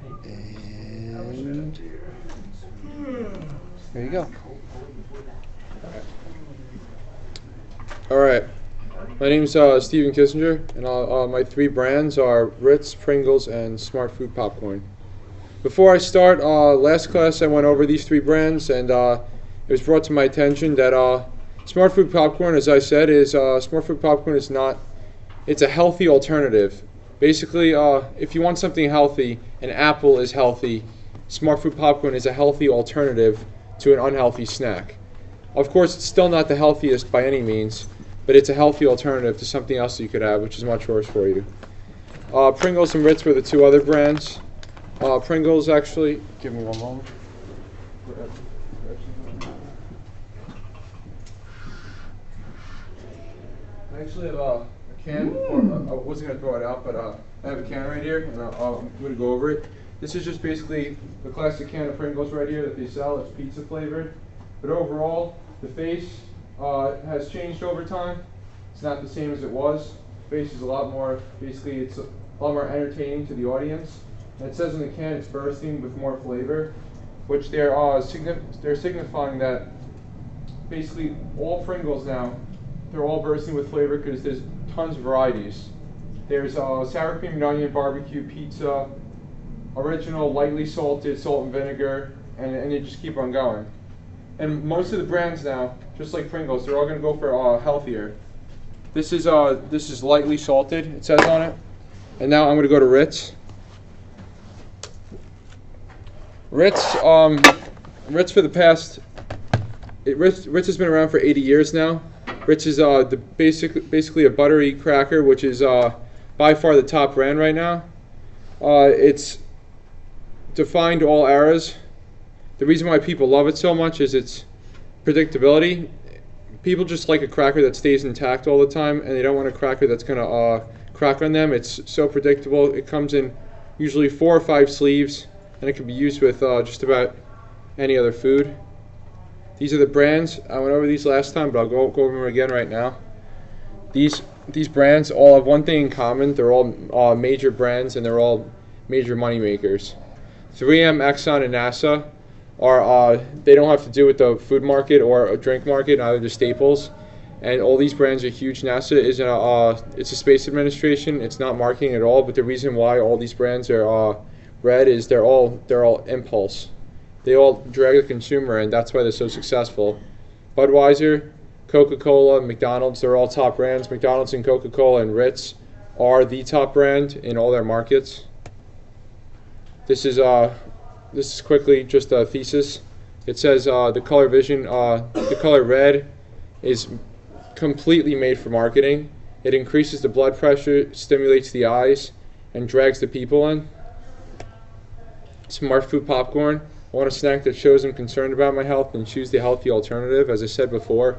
And there you go. All right. My name's Steven Kissinger, and my three brands are Ritz, Pringles, and Smart Food Popcorn. Before I start, last class I went over these three brands, and it was brought to my attention that Smart Food Popcorn, as I said, Smart Food Popcorn is not. It's a healthy alternative. Basically, if you want something healthy, an apple is healthy. Smart Food Popcorn is a healthy alternative to an unhealthy snack. Of course, it's still not the healthiest by any means, but it's a healthy alternative to something else that you could have, which is much worse for you. Pringles and Ritz were the two other brands. Pringles, actually, give me one moment. I actually have a can. I wasn't going to throw it out, but I have a can right here, and I'm going to go over it. This is just basically the classic can of Pringles right here that they sell. It's pizza flavored. But overall, the face has changed over time. It's not the same as it was. The face is a lot more, basically it's a lot more entertaining to the audience. And it says in the can it's bursting with more flavor, which they're signifying that basically all Pringles now, they're all bursting with flavor because there's tons of varieties. There's sour cream and onion, barbecue, pizza, original, lightly salted, salt and vinegar, and you just keep on going. And most of the brands now, just like Pringles, they're all going to go for healthier. This is lightly salted, it says on it. And now I'm going to go to Ritz. Ritz for the past, Ritz has been around for 80 years now. Ritz is basically a buttery cracker, which is by far the top brand right now. It's defined all eras. The reason why people love it so much is its predictability. People just like a cracker that stays intact all the time, and they don't want a cracker that's going to crack on them. It's so predictable. It comes in usually 4 or 5 sleeves, and it can be used with just about any other food. These are the brands. I went over these last time, but I'll go over them again right now. These brands all have one thing in common. They're all major brands, and they're all major money makers. 3M, Exxon, and NASA they don't have to do with the food market or a drink market, neither the staples. And all these brands are huge. NASA is it's a space administration. It's not marketing at all. But the reason why all these brands are red is they're all impulse. They all drag the consumer, and that's why they're so successful. Budweiser, Coca-Cola, McDonald's, they're all top brands. McDonald's and Coca-Cola and Ritz are the top brand in all their markets. This is quickly just a thesis. It says the color vision, the color red is completely made for marketing. It increases the blood pressure, stimulates the eyes, and drags the people in. Smart Food Popcorn. I want a snack that shows I'm concerned about my health and choose the healthy alternative. As I said before,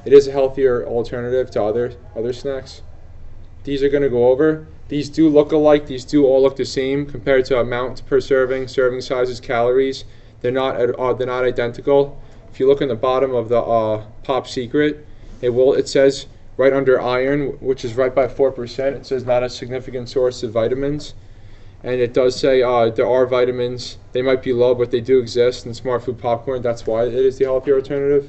it is a healthier alternative to other snacks. These are going to go over. These do look alike. These do all look the same compared to amount per serving, serving sizes, calories. They're not identical. If you look in the bottom of the Pop Secret, it says right under iron, which is right by 4%. It says not a significant source of vitamins, and it does say there are vitamins. They might be low, but they do exist in Smart Food Popcorn. That's why it is the healthier alternative.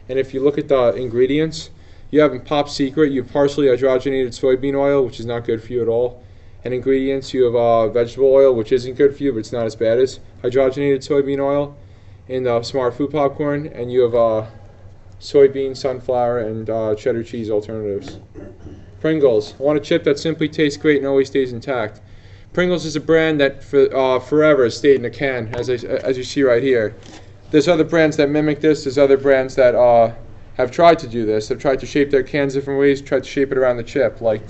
And if you look at the ingredients, you have in Pop Secret, you have partially hydrogenated soybean oil, which is not good for you at all. And ingredients, you have vegetable oil, which isn't good for you, but it's not as bad as hydrogenated soybean oil in the Smart Food Popcorn. And you have soybean, sunflower, and cheddar cheese alternatives. Pringles. I want a chip that simply tastes great and always stays intact. Pringles is a brand that forever has stayed in a can, as you see right here. There's other brands that mimic this. There's other brands that have tried to do this. They've tried to shape their cans different ways, tried to shape it around the chip, like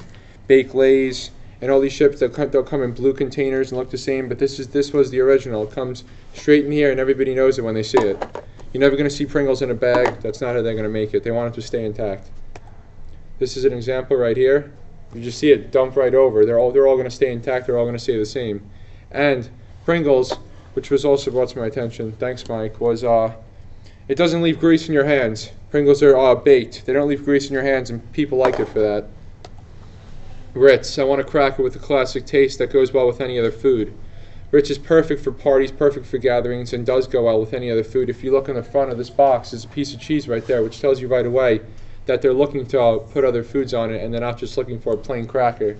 Baked Lay's and all these chips. They'll come in blue containers and look the same, but this was the original. It comes straight in here, and everybody knows it when they see it. You're never going to see Pringles in a bag. That's not how they're going to make it. They want it to stay intact. This is an example right here. You just see it dump right over. They're all going to stay intact. They're all going to stay the same. And Pringles, which was also brought to my attention, thanks Mike, was it doesn't leave grease in your hands. Pringles are baked. They don't leave grease in your hands, and people like it for that. Ritz. I want a cracker with a classic taste that goes well with any other food. Ritz is perfect for parties, perfect for gatherings, and does go well with any other food. If you look on the front of this box, there's a piece of cheese right there, which tells you right away that they're looking to put other foods on it, and they're not just looking for a plain cracker.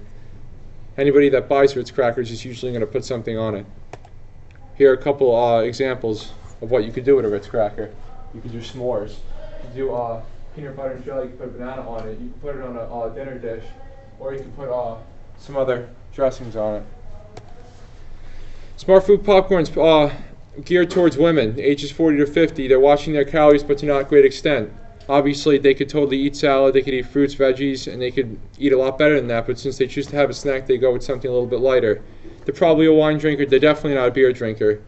Anybody that buys Ritz crackers is usually going to put something on it. Here are a couple examples of what you could do with a Ritz cracker. You could do s'mores. You could do peanut butter and jelly. You could put a banana on it. You could put it on a dinner dish, or you could put some other dressings on it. Smart Food Popcorn's geared towards women, ages 40 to 50. They're watching their calories, but to not a great extent. Obviously, they could totally eat salad, they could eat fruits, veggies, and they could eat a lot better than that, but since they choose to have a snack, they go with something a little bit lighter. They're probably a wine drinker. They're definitely not a beer drinker.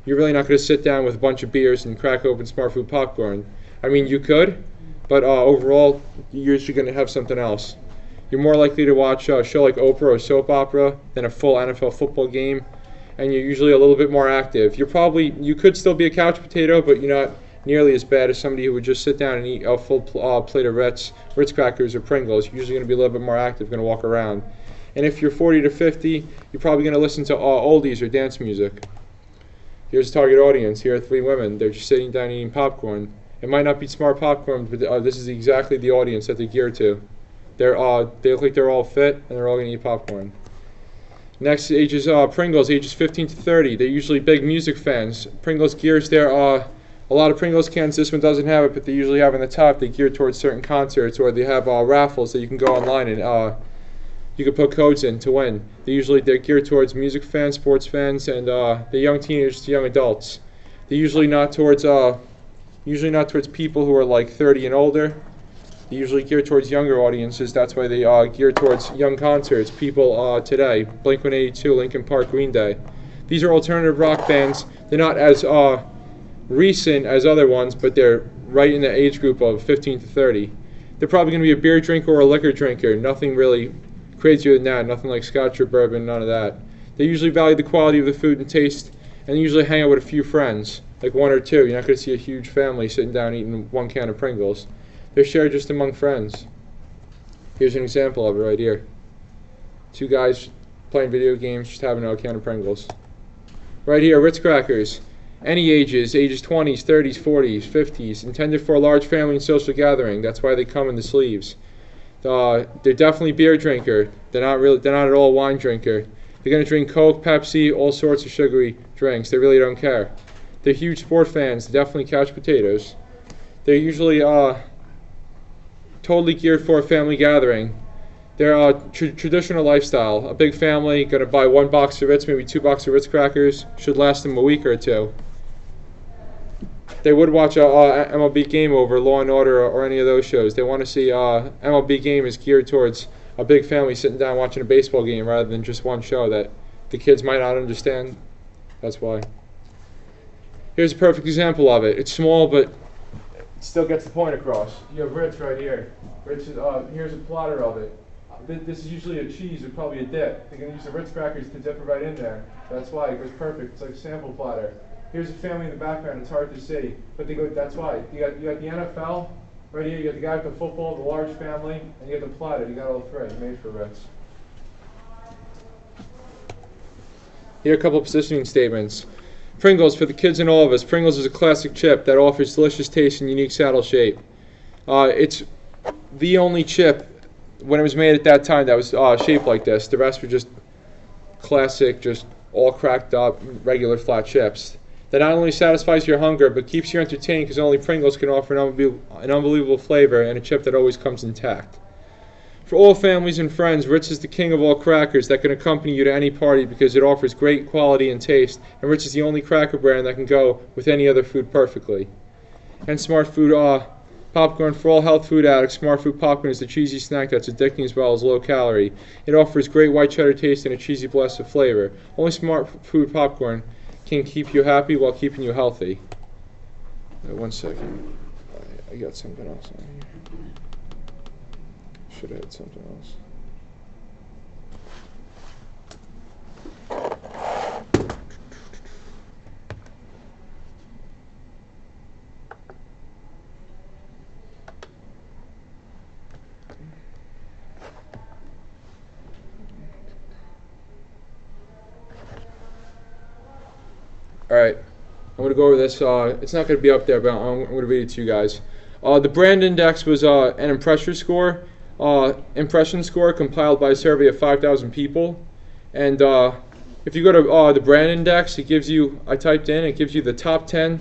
You're really not going to sit down with a bunch of beers and crack open Smart Food Popcorn. I mean, you could, but overall, you're usually going to have something else. You're more likely to watch a show like Oprah or soap opera than a full NFL football game, and you're usually a little bit more active. You could still be a couch potato, but you're not nearly as bad as somebody who would just sit down and eat a full plate of Ritz crackers or Pringles. You're usually going to be a little bit more active, going to walk around. And if you're 40 to 50, you're probably going to listen to oldies or dance music. Here's the target audience. Here are 3 women. They're just sitting down eating popcorn. It might not be smart popcorn, but this is exactly the audience that they're geared to. They look like they're all fit, and they're all going to eat popcorn. Next age is Pringles, ages 15 to 30. They're usually big music fans. Pringles gears there. A lot of Pringles cans, this one doesn't have it, but they usually have on the top, they gear towards certain concerts, or they have raffles that you can go online and you can put codes in to win. They're geared towards music fans, sports fans, and they're young teenagers to young adults. They're usually not towards people who are like 30 and older. They usually gear towards younger audiences. That's why they gear towards young concerts. People today, Blink-182, Linkin Park, Green Day. These are alternative rock bands. They're not as recent as other ones, but they're right in the age group of 15 to 30. They're probably going to be a beer drinker or a liquor drinker. Nothing really crazier than that. Nothing like scotch or bourbon, none of that. They usually value the quality of the food and taste, and they usually hang out with a few friends, like 1 or 2. You're not going to see a huge family sitting down eating 1 can of Pringles. They're shared just among friends. Here's an example of it right here. 2 guys playing video games, just having a can of Pringles. Right here, Ritz crackers. Any ages 20s, 30s, 40s, 50s, intended for a large family and social gathering. That's why they come in the sleeves. They're definitely beer drinker. They're not at all wine drinker. They're going to drink Coke, Pepsi, all sorts of sugary drinks. They really don't care. They're huge sport fans. They're definitely couch potatoes. They're usually totally geared for a family gathering. They're traditional lifestyle. A big family, going to buy 1 box of Ritz, maybe 2 boxes of Ritz crackers. Should last them a week or 2. They would watch a MLB game over Law and Order or any of those shows. They want to see MLB game is geared towards a big family sitting down watching a baseball game rather than just one show that the kids might not understand. That's why. Here's a perfect example of it. It's small, but it still gets the point across. You have Ritz right here. Ritz is, here's a platter of it. This is usually a cheese or probably a dip. They're going to use the Ritz crackers to dip it right in there. That's why it goes perfect. It's like a sample platter. Here's a family in the background. It's hard to see, but they go. That's why you got the NFL right here. You got the guy with the football, the large family, and you got the platter. You got all 3 made for Ritz. Here are a couple of positioning statements. Pringles, for the kids and all of us. Pringles is a classic chip that offers delicious taste and unique saddle shape. It's the only chip when it was made at that time that was shaped like this. The rest were just classic, just all cracked up, regular flat chips. That not only satisfies your hunger, but keeps you entertained because only Pringles can offer an unbelievable flavor and a chip that always comes intact. For all families and friends, Ritz is the king of all crackers that can accompany you to any party because it offers great quality and taste, and Ritz is the only cracker brand that can go with any other food perfectly. And Smart Food Popcorn, for all health food addicts, Smart Food Popcorn is the cheesy snack that's addicting as well as low calorie. It offers great white cheddar taste and a cheesy blast of flavor. Only Smart Food Popcorn can keep you happy while keeping you healthy. 1 second. I got something else on here. Should have had something else. All right, I'm gonna go over this. It's not gonna be up there, but I'm gonna read it to you guys. The brand index was an impression score compiled by a survey of 5,000 people, and if you go to the brand index, it gives you. I typed in. It gives you the top 10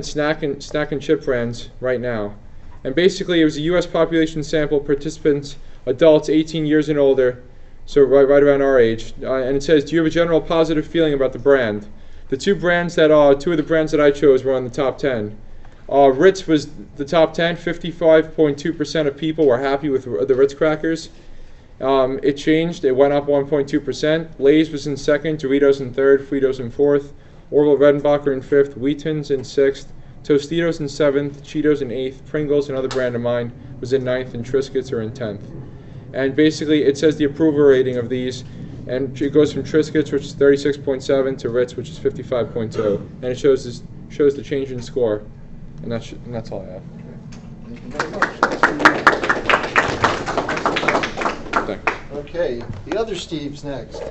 snack and chip brands right now, and basically it was a U.S. population sample, participants, adults 18 years and older, so right around our age, and it says, do you have a general positive feeling about the brand? The two of the brands that I chose were on the top 10. Ritz was the top 10. 55.2% of people were happy with the Ritz crackers. It changed. It went up 1.2%. Lay's was in second. Doritos in third. Fritos in fourth. Orville Redenbacher in fifth. Wheaton's in sixth. Tostitos in seventh. Cheetos in eighth. Pringles, another brand of mine, was in ninth, and Triscuits are in 10th. And basically, it says the approval rating of these, and it goes from Triscuits, which is 36.7, to Ritz, which is 55.2, and it shows the change in score. And that's all I have. Thank you very much. Thanks. Okay, the other Steve's next.